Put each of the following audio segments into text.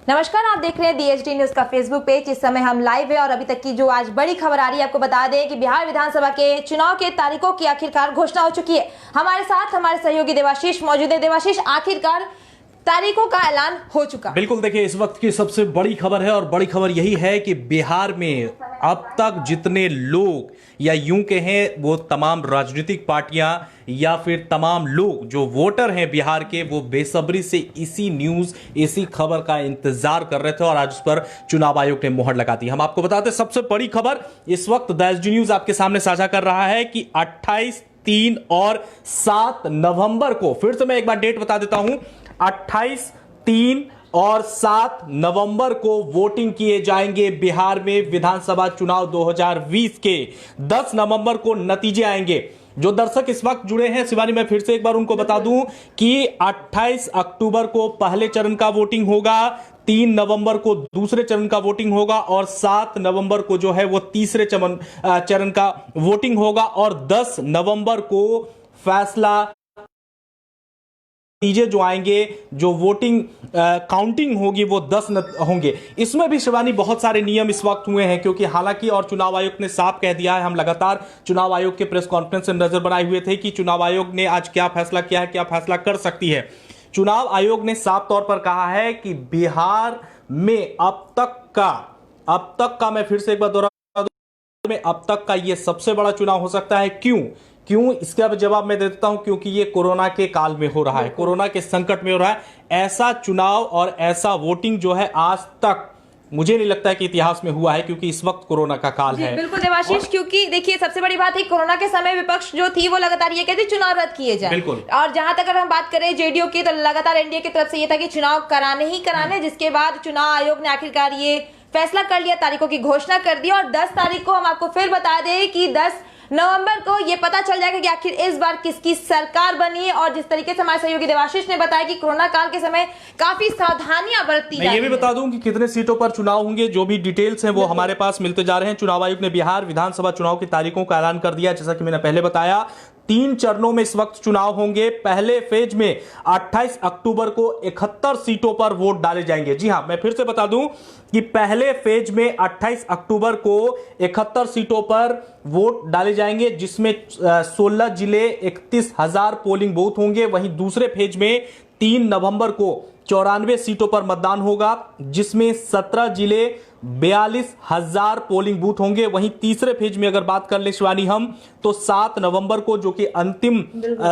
नमस्कार, आप देख रहे हैं DHD न्यूज का फेसबुक पेज। इस समय हम लाइव है और अभी तक की जो आज बड़ी खबर आ रही है, आपको बता दें कि बिहार विधानसभा के चुनाव के तारीखों की आखिरकार घोषणा हो चुकी है। हमारे साथ हमारे सहयोगी देवाशीष मौजूद है। देवाशीष, आखिरकार तारीखों का ऐलान हो चुका। बिल्कुल, देखिए इस वक्त की सबसे बड़ी खबर है और बड़ी खबर यही है कि बिहार में अब तक जितने लोग या यूं कहें वो तमाम राजनीतिक पार्टियां या फिर तमाम लोग जो वोटर हैं बिहार के, वो बेसब्री से इसी न्यूज इसी खबर का इंतजार कर रहे थे और आज उस पर चुनाव आयोग ने मोहर लगा दी। हम आपको बताते हैं सबसे बड़ी खबर इस वक्त DHD न्यूज आपके सामने साझा कर रहा है कि 28, 3 और 7 नवंबर को, फिर से मैं एक बार डेट बता देता हूं, 28, 3 और 7 नवंबर को वोटिंग किए जाएंगे बिहार में विधानसभा चुनाव 2020 के। 10 नवंबर को नतीजे आएंगे। जो दर्शक इस वक्त जुड़े हैं शिवानी, मैं फिर से एक बार उनको बता दूं कि 28 अक्टूबर को पहले चरण का वोटिंग होगा, 3 नवंबर को दूसरे चरण का वोटिंग होगा और 7 नवंबर को जो है वो तीसरे चरण का वोटिंग होगा और 10 नवंबर को फैसला नतीजे जो आएंगे, जो वोटिंग काउंटिंग होगी वो 10 होंगे। इसमें भी शिवानी बहुत सारे नियम इस वक्त हुए हैं, क्योंकि हालांकि और चुनाव आयोग ने साफ कह दिया है, हम लगातार चुनाव आयोग के प्रेस कॉन्फ्रेंस से नजर बनाए हुए थे कि चुनाव आयोग ने आज क्या फैसला किया है, क्या फैसला कर सकती है। चुनाव आयोग ने साफ तौर पर कहा है कि बिहार में अब तक का मैं फिर से एक बार दोहरा दूं, में अब तक का ये सबसे बड़ा चुनाव हो सकता है। क्यों इसका जवाब मैं दे देता हूं, क्योंकि ये कोरोना के काल में हो रहा है, कोरोना के संकट में हो रहा है। ऐसा चुनाव और ऐसा वोटिंग जो है आज तक मुझे नहीं लगता है कि इतिहास में हुआ है, क्योंकि इस वक्त कोरोना का काल है। बिल्कुल देवाशीष, क्योंकि देखिए सबसे बड़ी बात है, कोरोना के समय विपक्ष जो थी वो लगातार ये कहती चुनाव रद्द किए जाए। बिल्कुल। और जहां तक अगर हम बात करें जेडीयू की, तो लगातार एनडीए की तरफ से ये था कि चुनाव कराने ही कराने, जिसके बाद चुनाव आयोग ने आखिरकार ये फैसला कर लिया, तारीखों की घोषणा कर दी और 10 तारीख को हम आपको फिर बता दें कि 10 नवंबर को ये पता चल जाएगा कि आखिर इस बार किसकी सरकार बनी है। और जिस तरीके से हमारे सहयोगी देवाशीष ने बताया कि कोरोना काल के समय काफी सावधानियां बरती मैं ये भी बता दूं कि कितने सीटों पर चुनाव होंगे, जो भी डिटेल्स हैं वो हमारे पास मिलते जा रहे हैं। चुनाव आयोग ने बिहार विधानसभा चुनाव की तारीखों का ऐलान कर दिया, जैसा कि मैंने पहले बताया। 3 चरणों में इस वक्त चुनाव होंगे। पहले फेज में 28 अक्टूबर को 71 सीटों पर वोट डाले जाएंगे। जी हां, मैं फिर से बता दूं कि पहले फेज में 28 अक्टूबर को 71 सीटों पर वोट डाले जाएंगे, जिसमें 16 जिले 31,000 पोलिंग बूथ होंगे। वहीं दूसरे फेज में 3 नवंबर को 94 सीटों पर मतदान होगा, जिसमें 17 जिले 42,000 पोलिंग बूथ होंगे। वहीं तीसरे फेज में अगर बात कर ले शिवानी हम, तो 7 नवंबर को, जो कि अंतिम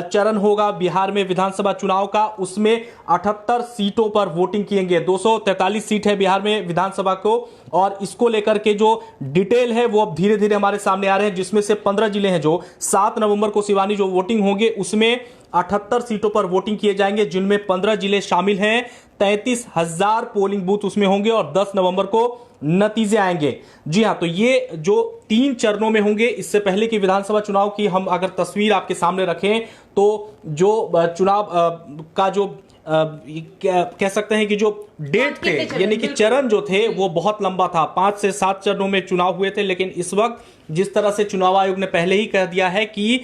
चरण होगा बिहार में विधानसभा चुनाव का, उसमें 78 सीटों पर वोटिंग किएंगे। 243 सीट है बिहार में विधानसभा को और इसको लेकर के जो डिटेल है वो अब धीरे धीरे हमारे सामने आ रहे हैं, जिसमें से 15 जिले हैं जो 7 नवंबर को शिवानी जो वोटिंग होंगे उसमें 78 सीटों पर वोटिंग किए जाएंगे, जिनमें 15 जिले शामिल हैं। 33,000 पोलिंग बूथ उसमें होंगे और 10 नवंबर को नतीजे आएंगे। जी हां, तो ये जो 3 चरणों में होंगे, इससे पहले की विधानसभा चुनाव की हम अगर तस्वीर आपके सामने रखें तो जो चुनाव का जो कह सकते हैं कि जो डेट थे, यानी कि चरण जो थे वो बहुत लंबा था। 5 से 7 चरणों में चुनाव हुए थे, लेकिन इस वक्त जिस तरह से चुनाव आयोग ने पहले ही कह दिया है कि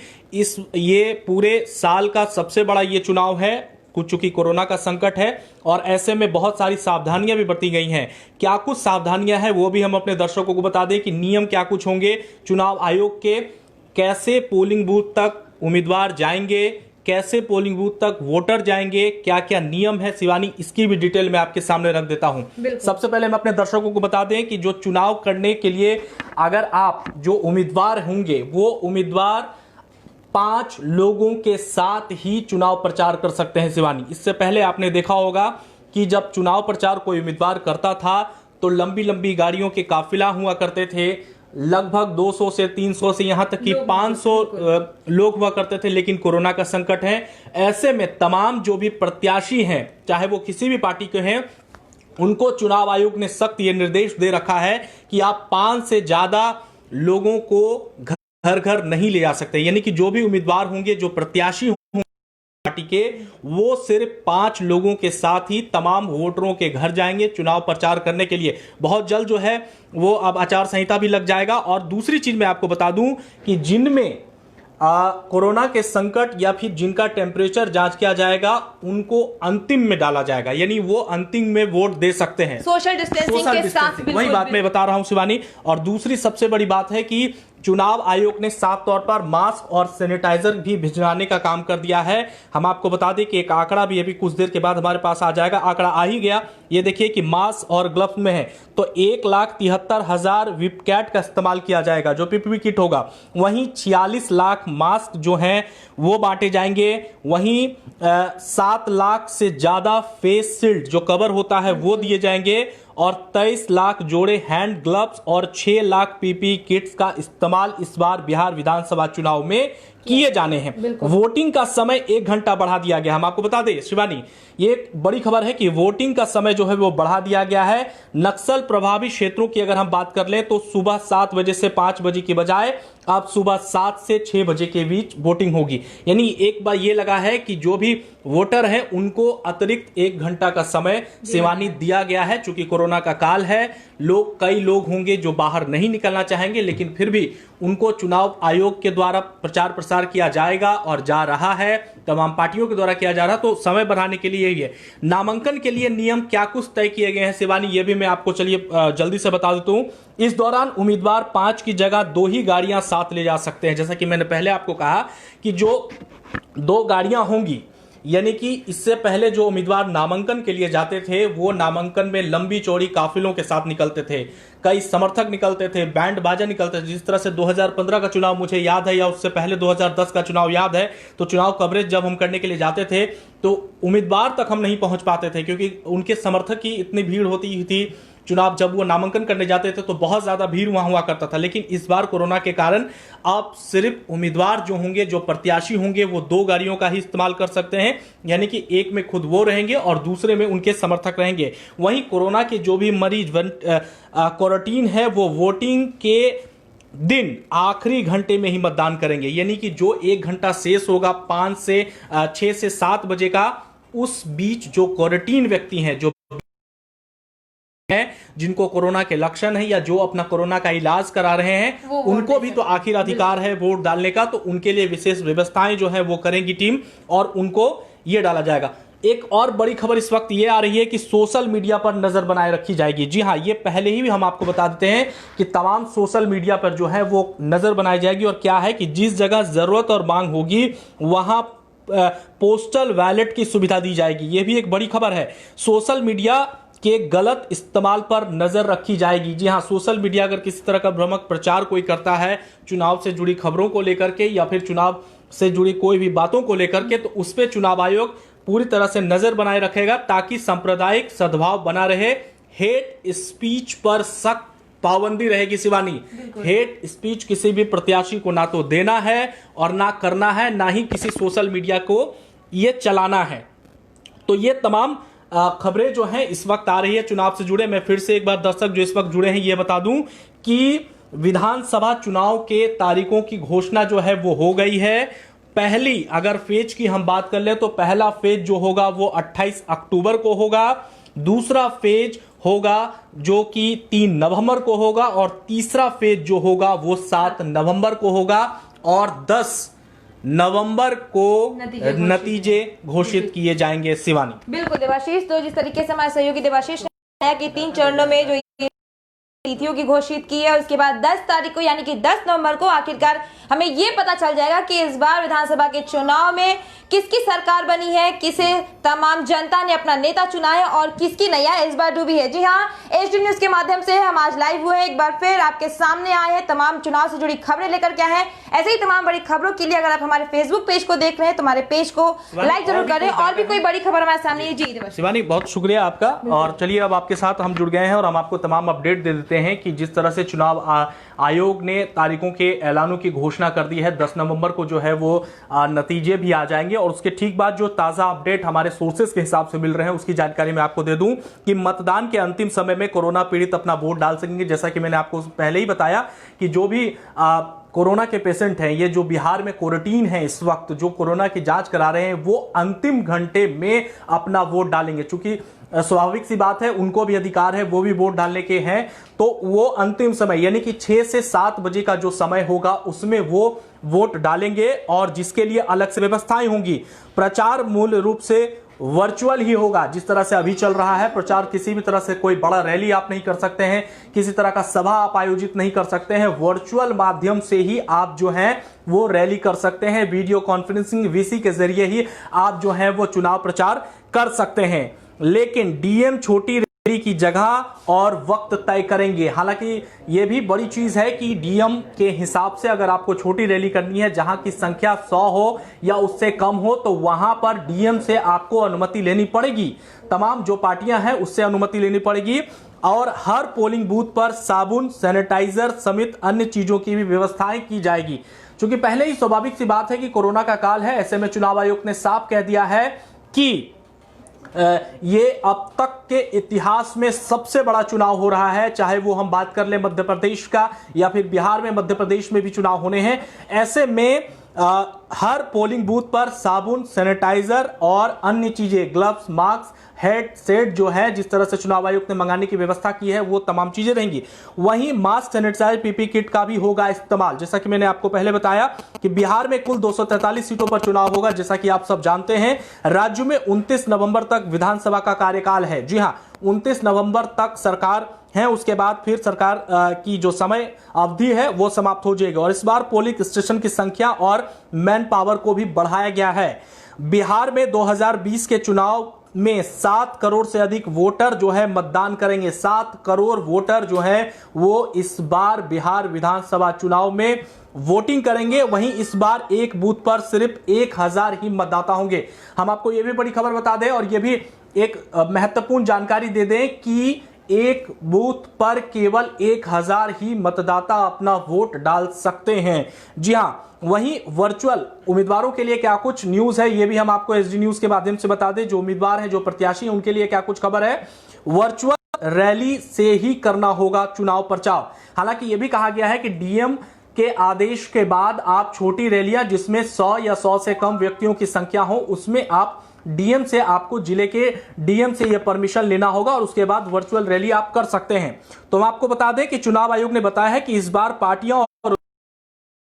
ये पूरे साल का सबसे बड़ा ये चुनाव है, कुछ चूंकि कोरोना का संकट है और ऐसे में बहुत सारी सावधानियां भी बरती गई हैं। क्या कुछ सावधानियां हैं वो भी हम अपने दर्शकों को बता दें कि नियम क्या कुछ होंगे चुनाव आयोग के, कैसे पोलिंग बूथ तक उम्मीदवार जाएंगे, कैसे पोलिंग बूथ तक वोटर जाएंगे, क्या क्या नियम है शिवानी, इसकी भी डिटेल मैं आपके सामने रख देता हूं। सबसे पहले हम अपने दर्शकों को बता दें कि जो चुनाव करने के लिए अगर आप जो उम्मीदवार होंगे वो उम्मीदवार 5 लोगों के साथ ही चुनाव प्रचार कर सकते हैं शिवानी। इससे पहले आपने देखा होगा कि जब चुनाव प्रचार कोई उम्मीदवार करता था तो लंबी लंबी गाड़ियों के काफिला हुआ करते थे, लगभग 200 से 300 से यहां तक कि 500 लोग हुआ करते थे। लेकिन कोरोना का संकट है, ऐसे में तमाम जो भी प्रत्याशी हैं, चाहे वो किसी भी पार्टी के हैं, उनको चुनाव आयोग ने सख्त ये निर्देश दे रखा है कि आप 5 से ज्यादा लोगों को घर घर नहीं ले जा सकते। यानी कि जो भी उम्मीदवार होंगे, जो प्रत्याशी होंगे पार्टी के, वो सिर्फ 5 लोगों के साथ ही तमाम वोटरों के घर जाएंगे चुनाव प्रचार करने के लिए। बहुत जल्द जो है वो अब आचार संहिता भी लग जाएगा। और दूसरी चीज मैं आपको बता दूं कि जिनमें कोरोना के संकट या फिर जिनका टेम्परेचर जांच किया जाएगा उनको अंतिम में डाला जाएगा, यानी वो अंतिम में वोट दे सकते हैं सोशल डिस्टेंसिंग के साथ। वही बात मैं बता रहा हूं शिवानी। और दूसरी सबसे बड़ी बात है कि चुनाव आयोग ने साफ तौर पर मास्क और सैनिटाइजर भी भिजवाने का काम कर दिया है। हम आपको बता दें कि एक आंकड़ा भी अभी कुछ देर के बाद हमारे पास आ जाएगा, आंकड़ा आ ही गया। ये देखिए कि मास्क और ग्लव्स में है तो 1,73,000 विपकैट का इस्तेमाल किया जाएगा जो पीपीई किट होगा। वहीं 46 लाख मास्क जो हैं वो बांटे जाएंगे। वहीं 7 लाख से ज्यादा फेस शील्ड जो कवर होता है वो दिए जाएंगे और 23 लाख जोड़े हैंड ग्लव्स और 6 लाख पीपीई किट्स का इस्तेमाल इस बार बिहार विधानसभा चुनाव में किए जाने हैं। वोटिंग का समय 1 घंटा बढ़ा दिया गया। हम आपको बता दें शिवानी, ये एक बड़ी खबर है कि वोटिंग का समय जो है वो बढ़ा दिया गया है। नक्सल प्रभावित क्षेत्रों की अगर हम बात कर लें तो सुबह 7 बजे से 5 बजे की बजाय अब सुबह 7 से 6 बजे के बीच वोटिंग होगी। यानी एक बार ये लगा है कि जो भी वोटर हैं उनको अतिरिक्त 1 घंटा का समय शिवानी दिया गया है। चूंकि कोरोना का काल है, कई लोग होंगे जो बाहर नहीं निकलना चाहेंगे, लेकिन फिर भी उनको चुनाव आयोग के द्वारा प्रचार प्रसार किया जाएगा और जा रहा है, तमाम पार्टियों के द्वारा किया जा रहा है। तो समय बढ़ाने के लिए यही है। नामांकन के लिए नियम क्या कुछ तय किए गए हैं शिवानी, ये भी मैं आपको चलिए जल्दी से बता देता हूं। इस दौरान उम्मीदवार 5 की जगह 2 ही गाड़ियां साथ ले जा सकते हैं। जैसा कि मैंने पहले आपको कहा कि जो 2 गाड़ियां होंगी, यानी कि इससे पहले जो उम्मीदवार नामांकन के लिए जाते थे वो नामांकन में लंबी चौड़ी काफिलों के साथ निकलते थे, कई समर्थक निकलते थे, बैंड बाजा निकलते थे। जिस तरह से 2015 का चुनाव मुझे याद है या उससे पहले 2010 का चुनाव याद है, तो चुनाव कवरेज जब हम करने के लिए जाते थे तो उम्मीदवार तक हम नहीं पहुंच पाते थे क्योंकि उनके समर्थक की इतनी भीड़ होती थी। चुनाव जब वो नामांकन करने जाते थे तो बहुत ज्यादा भीड़ वहां हुआ करता था। लेकिन इस बार कोरोना के कारण अब सिर्फ उम्मीदवार जो होंगे, जो प्रत्याशी होंगे, वो 2 गाड़ियों का ही इस्तेमाल कर सकते हैं। यानी कि एक में खुद वो रहेंगे और दूसरे में उनके समर्थक रहेंगे। वहीं कोरोना के जो भी मरीज क्वारंटीन है वो वोटिंग के दिन आखिरी घंटे में ही मतदान करेंगे। यानी कि जो 1 घंटा शेष होगा 6 से 7 बजे का, उस बीच जो क्वारंटीन व्यक्ति हैं, जो जिनको कोरोना के लक्षण है या जो अपना कोरोना का इलाज करा रहे हैं, उनको भी तो आखिर अधिकार है वोट डालने का। तो उनके लिए विशेष व्यवस्थाएं जो है वो करेंगी टीम और उनको ये डाला जाएगा। एक और बड़ी खबर इस वक्त ये आ रही है कि सोशल मीडिया पर नजर बनाए रखी जाएगी। जी हां, ये पहले ही भी हम आपको बता देते हैं कि तमाम सोशल मीडिया पर जो है वो नजर बनाई जाएगी। और क्या है कि जिस जगह जरूरत और मांग होगी वहां पोस्टल बैलेट की सुविधा दी जाएगी। ये भी एक बड़ी खबर है। सोशल मीडिया के गलत इस्तेमाल पर नजर रखी जाएगी। जी हां, सोशल मीडिया अगर किसी तरह का भ्रामक प्रचार कोई करता है चुनाव से जुड़ी खबरों को लेकर के या फिर चुनाव से जुड़ी कोई भी बातों को लेकर के, तो उस पर चुनाव आयोग पूरी तरह से नजर बनाए रखेगा ताकि सांप्रदायिक सद्भाव बना रहे। हेट स्पीच पर सख्त पाबंदी रहेगी शिवानी। हेट स्पीच किसी भी प्रत्याशी को ना तो देना है और ना करना है, ना ही किसी सोशल मीडिया को ये चलाना है। तो ये तमाम खबरें जो हैं इस वक्त आ रही है चुनाव से जुड़े। मैं फिर से एक बार दर्शक जो इस वक्त जुड़े हैं ये बता दूं कि विधानसभा चुनाव के तारीखों की घोषणा जो है वो हो गई है। पहली अगर फेज की हम बात कर ले तो पहला फेज जो होगा वो 28 अक्टूबर को होगा। दूसरा फेज होगा जो कि 3 नवंबर को होगा और तीसरा फेज जो होगा वो 7 नवंबर को होगा और 10 नवंबर को नतीजे घोषित किए जाएंगे शिवानी। बिल्कुल देवाशीष, तो जिस तरीके से हमारे सहयोगी देवाशीष ने कि 3 चरणों में जो तिथियों की घोषित की है, उसके बाद 10 तारीख को यानी कि 10 नवंबर को आखिरकार हमें ये पता चल जाएगा कि इस बार विधानसभा के चुनाव में किसकी सरकार बनी है, किसे तमाम जनता ने अपना नेता चुना है और किसकी नैया इस बार डूबी है। जी हाँ, एचडी न्यूज के माध्यम से हम आज लाइव हुए एक बार फिर आपके सामने आए हैं तमाम चुनाव से जुड़ी खबरें लेकर के आए हैं। ऐसे ही तमाम बड़ी खबरों के लिए अगर आप हमारे फेसबुक पेज को देख रहे हैं तो हमारे पेज को लाइक जरूर करें। और भी कोई बड़ी खबर हमारे सामने जी शिवानी, बहुत शुक्रिया आपका। और चलिए अब आपके साथ हम जुड़ गए हैं और हम आपको तमाम अपडेट दे देते हैं कि जिस तरह से चुनाव आयोग ने तारीखों के ऐलानों की घोषणा कर दी है। 10 नवंबर को जो है वो नतीजे भी आ जाएंगे और उसके ठीक बाद जो ताजा अपडेट हमारे सोर्सेस के हिसाब से मिल रहे हैं उसकी जानकारी मैं आपको दे दूं कि मतदान के अंतिम समय में कोरोना पीड़ित अपना वोट डाल सकेंगे। जैसा कि मैंने आपको पहले ही बताया कि जो भी कोरोना के पेशेंट हैं, ये जो बिहार में क्वारंटीन है इस वक्त, जो कोरोना की जांच करा रहे हैं, वो अंतिम घंटे में अपना वोट डालेंगे। चूंकि स्वाभाविक सी बात है, उनको भी अधिकार है, वो भी वोट डालने के हैं। तो वो अंतिम समय यानी कि 6 से 7 बजे का जो समय होगा उसमें वो वोट डालेंगे और जिसके लिए अलग से व्यवस्थाएं होंगी। प्रचार मूल रूप से वर्चुअल ही होगा, जिस तरह से अभी चल रहा है प्रचार। किसी भी तरह से कोई बड़ा रैली आप नहीं कर सकते हैं, किसी तरह का सभा आप आयोजित नहीं कर सकते हैं। वर्चुअल माध्यम से ही आप जो हैं वो रैली कर सकते हैं। वीडियो कॉन्फ्रेंसिंग वीसी के जरिए ही आप जो हैं वो चुनाव प्रचार कर सकते हैं। लेकिन डीएम छोटी रैली की जगह और वक्त तय करेंगे। हालांकि यह भी बड़ी चीज है कि डीएम के हिसाब से अगर आपको छोटी रैली करनी है जहां की संख्या 100 हो या उससे कम हो, तो वहां पर डीएम से आपको अनुमति लेनी पड़ेगी। तमाम जो पार्टियां हैं उससे अनुमति लेनी पड़ेगी और हर पोलिंग बूथ पर साबुन, सैनिटाइजर समेत अन्य चीजों की भी व्यवस्थाएं की जाएगी। क्योंकि पहले ही स्वाभाविक सी बात है कि कोरोना का काल है, ऐसे में चुनाव आयोग ने साफ कह दिया है कि ये अब तक के इतिहास में सबसे बड़ा चुनाव हो रहा है। चाहे वो हम बात कर लें मध्य प्रदेश का या फिर बिहार में, मध्य प्रदेश में भी चुनाव होने हैं। ऐसे में हर पोलिंग बूथ पर साबुन, सैनिटाइजर और अन्य चीजें, ग्लव्स, मास्क, हेडसेट जो है जिस तरह से चुनाव आयोग ने मंगाने की व्यवस्था की है वो तमाम चीजें रहेंगी। वहीं मास्क, सैनिटाइजर, पीपी किट का भी होगा इस्तेमाल। जैसा कि मैंने आपको पहले बताया कि बिहार में कुल 243 सीटों पर चुनाव होगा। जैसा कि आप सब जानते हैं, राज्य में 29 नवंबर तक विधानसभा का कार्यकाल है। जी हां, 29 नवंबर तक सरकार है, उसके बाद फिर सरकार की जो समय अवधि है वो समाप्त हो जाएगी। और इस बार पोलिंग स्टेशन की संख्या और मैन पावर को भी बढ़ाया गया है। बिहार में 2020 के चुनाव में 7 करोड़ से अधिक वोटर जो है मतदान करेंगे। 7 करोड़ वोटर जो है वो इस बार बिहार विधानसभा चुनाव में वोटिंग करेंगे। वहीं इस बार एक बूथ पर सिर्फ 1000 ही मतदाता होंगे। हम आपको यह भी बड़ी खबर बता दें और यह भी एक महत्वपूर्ण जानकारी दे दें कि एक बूथ पर केवल 1000 ही मतदाता अपना वोट डाल सकते हैं। जी हां, वहीं वर्चुअल उम्मीदवारों के लिए क्या कुछ न्यूज है ये भी हम आपको एसडी न्यूज के माध्यम से बता दें। जो उम्मीदवार हैं, जो प्रत्याशी हैं, उनके लिए क्या कुछ खबर है। वर्चुअल रैली से ही करना होगा चुनाव प्रचार। हालांकि यह भी कहा गया है कि डीएम के आदेश के बाद आप छोटी रैलियां जिसमें 100 या 100 से कम व्यक्तियों की संख्या हो उसमें आप डीएम से, आपको जिले के डीएम से यह परमिशन लेना होगा और उसके बाद वर्चुअल रैली आप कर सकते हैं। तो हम आपको बता दें कि चुनाव आयोग ने बताया है कि इस बार पार्टियां और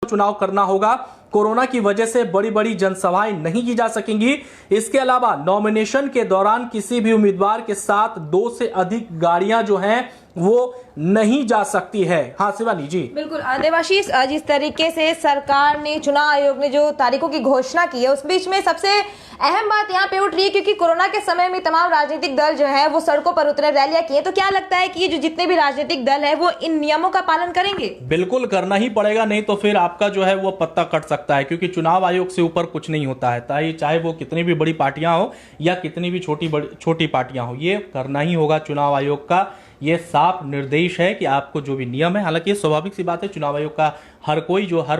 चुनाव करना होगा। कोरोना की वजह से बड़ी बड़ी जनसभाएं नहीं की जा सकेंगी। इसके अलावा नॉमिनेशन के दौरान किसी भी उम्मीदवार के साथ 2 से अधिक गाड़ियां जो हैं वो नहीं जा सकती है। हाँ शिवानी जी, बिल्कुल। देवाशीष, जिस तरीके से सरकार ने, चुनाव आयोग ने जो तारीखों की घोषणा की है उस बीच में सबसे अहम बात यहाँ पे उठ रही है क्योंकि कोरोना के समय में तमाम राजनीतिक दल जो है वो सड़कों पर उतरे, रैलियां की है। तो क्या लगता है कि ये जो जितने भी राजनीतिक दल है वो इन नियमों का पालन करेंगे? बिल्कुल करना ही पड़ेगा, नहीं तो फिर आपका जो है वो पत्ता कट सकता है। क्योंकि चुनाव आयोग से ऊपर कुछ नहीं होता है, चाहे वो कितनी भी बड़ी पार्टियां हो या कितनी भी छोटी पार्टियां हो, ये करना ही होगा। चुनाव आयोग का ये साफ निर्देश है कि आपको जो भी नियम है, हालांकि ये स्वाभाविक सी बात है, चुनाव आयोग का हर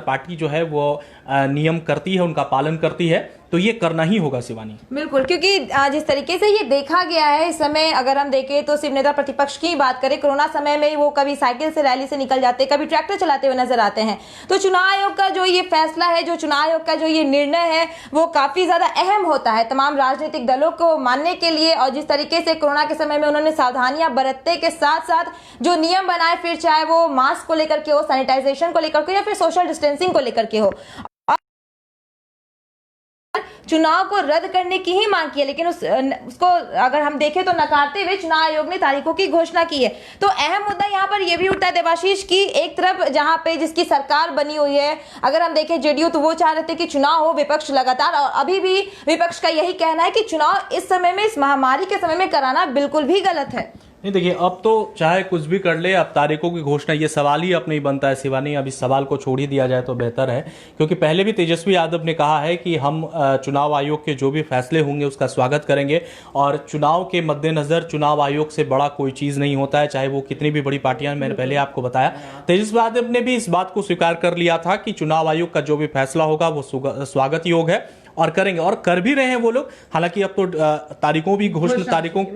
पार्टी जो है वो नियम करती है, उनका पालन करती है, तो ये करना ही होगा शिवानी। बिल्कुल, क्योंकि जिस तरीके से ये देखा गया है इस समय, अगर हम देखें तो सिर्फ नेता प्रतिपक्ष की बात करें, कोरोना समय में वो कभी साइकिल से रैली से निकल जाते, कभी ट्रैक्टर चलाते हुए नजर आते हैं। तो चुनाव आयोग का जो ये फैसला है, जो चुनाव आयोग का जो ये निर्णय है वो काफी ज्यादा अहम होता है तमाम राजनीतिक दलों को मानने के लिए। और जिस तरीके से कोरोना के समय में उन्होंने सावधानियां बरतते के साथ साथ जो नियम बनाए, फिर चाहे वो मास्क को लेकर के हो, सैनिटाइजेशन को लेकर के या फिर सोशल डिस्टेंसिंग को लेकर के हो, चुनाव को रद्द करने की ही मांग की है। लेकिन उसको अगर हम देखें तो नकारते हुए चुनाव आयोग ने तारीखों की घोषणा की है। तो अहम मुद्दा यहाँ पर यह भी उठता है देवाशीष की, एक तरफ जहां पे जिसकी सरकार बनी हुई है, अगर हम देखें जेडीयू, तो वो चाह रहे थे कि चुनाव हो, विपक्ष लगातार, और अभी भी विपक्ष का यही कहना है कि चुनाव इस समय में, इस महामारी के समय में कराना बिल्कुल भी गलत है। नहीं देखिए, अब तो चाहे कुछ भी कर ले, अब तारीखों की घोषणा, ये सवाल ही अब नहीं बनता है शिवानी। अब इस सवाल को छोड़ ही दिया जाए तो बेहतर है, क्योंकि पहले भी तेजस्वी यादव ने कहा है कि हम चुनाव आयोग के जो भी फैसले होंगे उसका स्वागत करेंगे। और चुनाव के मद्देनजर चुनाव आयोग से बड़ा कोई चीज़ नहीं होता है, चाहे वो कितनी भी बड़ी पार्टियां, मैंने पहले आपको बताया। तेजस्वी यादव ने भी इस बात को स्वीकार कर लिया था कि चुनाव आयोग का जो भी फैसला होगा वो स्वागत योग है और करेंगे और कर भी रहे हैं वो लोग। हालांकि अब तो तारीखों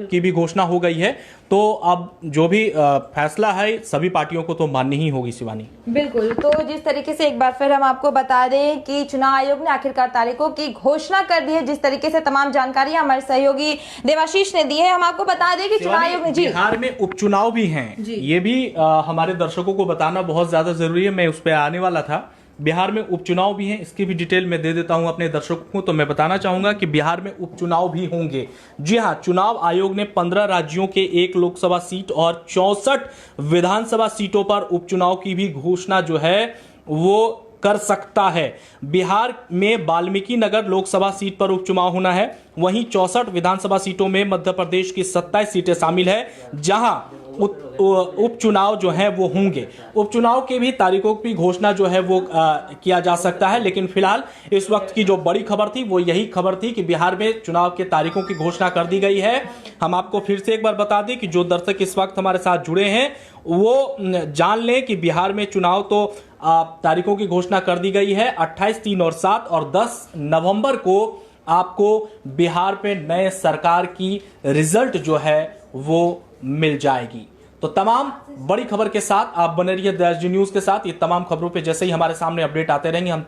की भी घोषणा हो गई है, तो अब जो भी फैसला है सभी पार्टियों को तो माननी ही होगी शिवानी। बिल्कुल, तो जिस तरीके से एक बार फिर हम आपको बता दें कि चुनाव आयोग ने आखिरकार तारीखों की घोषणा कर दी है, जिस तरीके से तमाम जानकारी हमारे सहयोगी देवाशीष ने दी है। हम आपको बता दें कि चुनाव आयोग ने बिहार में उपचुनाव भी हैं, ये भी हमारे दर्शकों को बताना बहुत ज्यादा जरूरी है। मैं उस पर आने वाला था। बिहार में उपचुनाव भी हैं, इसकी भी डिटेल में दे देता हूं अपने दर्शकों को। तो मैं बताना चाहूंगा कि बिहार में उपचुनाव भी होंगे। जी हां, चुनाव आयोग ने 15 राज्यों के 1 लोकसभा सीट और 64 विधानसभा सीटों पर उपचुनाव की भी घोषणा जो है वो कर सकता है। बिहार में वाल्मीकि नगर लोकसभा सीट पर उपचुनाव होना है। वहीं 64 विधानसभा सीटों में मध्य प्रदेश की 27 सीटें शामिल है, जहां उपचुनाव जो है वो होंगे। उपचुनाव के भी तारीखों की घोषणा जो है वो किया जा सकता है, लेकिन फिलहाल इस वक्त की जो बड़ी खबर थी वो यही खबर थी कि बिहार में चुनाव के तारीखों की घोषणा कर दी गई है। हम आपको फिर से एक बार बता दें कि जो दर्शक इस वक्त हमारे साथ जुड़े हैं वो जान लें कि बिहार में चुनाव तो तारीखों की घोषणा कर दी गई है। 28, 3 और 7 और 10 नवंबर को आपको बिहार पे नए सरकार की रिजल्ट जो है वो मिल जाएगी। तो तमाम बड़ी खबर के साथ आप बने रहिए दैनिक न्यूज के साथ। ये तमाम खबरों पे जैसे ही हमारे सामने अपडेट आते रहेंगे हम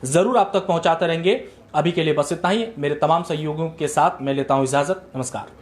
जरूर आप तक पहुंचाते रहेंगे। अभी के लिए बस इतना ही। मेरे तमाम सहयोगियों के साथ मैं लेता हूं इजाजत। नमस्कार।